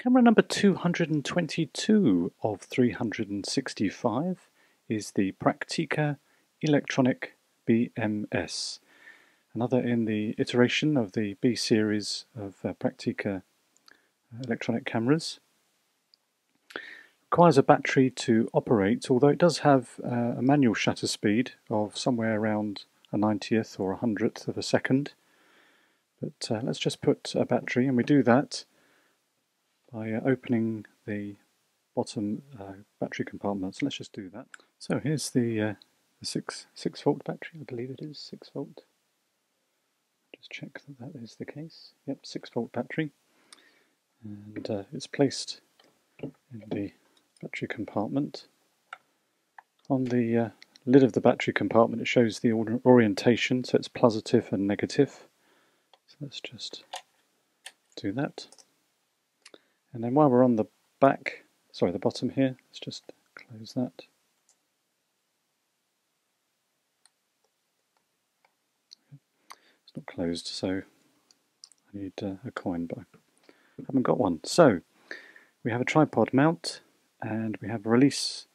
Camera number 222 of 365 is the Praktica Electronic BMS, another in the iteration of the B series of Praktica electronic cameras. Requires a battery to operate, although it does have a manual shutter speed of somewhere around a 90th or a 100th of a second. But let's just put a battery, and we do that by opening the bottom battery compartment. So let's just do that. So here's the 6-volt battery, I believe it is 6 volt. Just check that that is the case. Yep, 6-volt battery, and it's placed in the battery compartment. On the lid of the battery compartment, it shows the orientation, so it's positive and negative. So let's just do that. And then while we're on the the bottom here, let's just close that. It's not closed, so I need a coin, but I haven't got one. So we have a tripod mount, and we have a release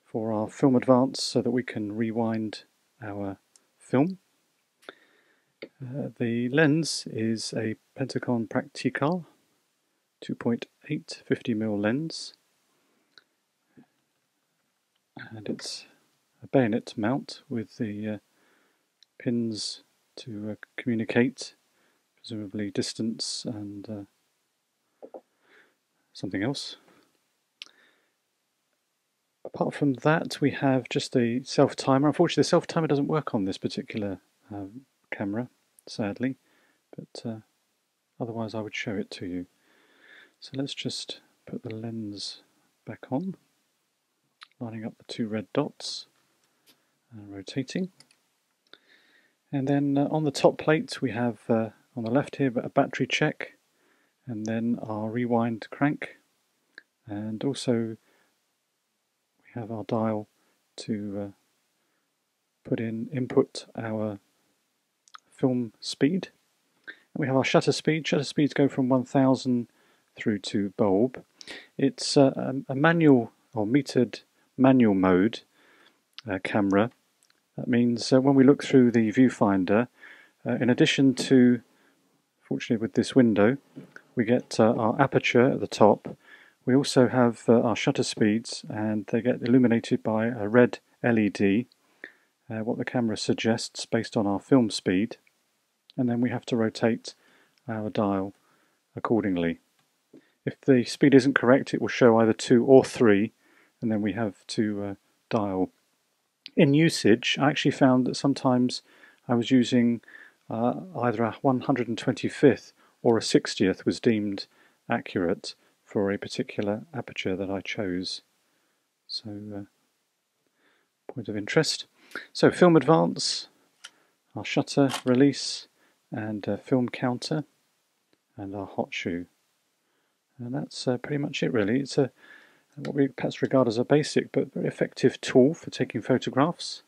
for our film advance so that we can rewind our film. The lens is a Pentagon Praktica 2.8 50mm lens, and it's a bayonet mount with the pins to communicate, presumably distance and something else. Apart from that, we have just a self-timer. Unfortunately, the self-timer doesn't work on this particular camera, sadly, but otherwise I would show it to you. So let's just put the lens back on, lining up the two red dots and rotating. And then on the top plate we have on the left here a battery check, and then our rewind crank, and also we have our dial to input our film speed. And we have our shutter speed. Shutter speeds go from 1000 through to bulb. It's a manual or metered manual mode camera. That means when we look through the viewfinder, in addition to, fortunately with this window, we get our aperture at the top. We also have our shutter speeds, and they get illuminated by a red LED, what the camera suggests based on our film speed, and then we have to rotate our dial accordingly. If the speed isn't correct, it will show either 2 or 3, and then we have to dial. In usage, I actually found that sometimes I was using either a 125th or a 60th was deemed accurate for a particular aperture that I chose. So, point of interest. So, film advance, our shutter release, and film counter, and our hot shoe. And that's pretty much it, really. It's what we perhaps regard as a basic but very effective tool for taking photographs,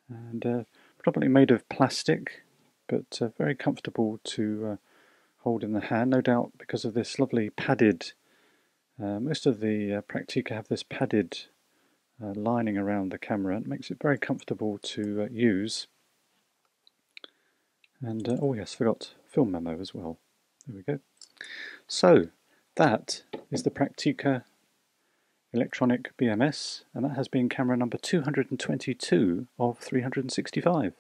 and probably made of plastic, but very comfortable to hold in the hand, no doubt because of this lovely padded, most of the Praktica have this padded lining around the camera. It makes it very comfortable to use. And oh yes, forgot film memo as well. There we go. So that is the Praktica Electronic BMS, and that has been camera number 222 of 365.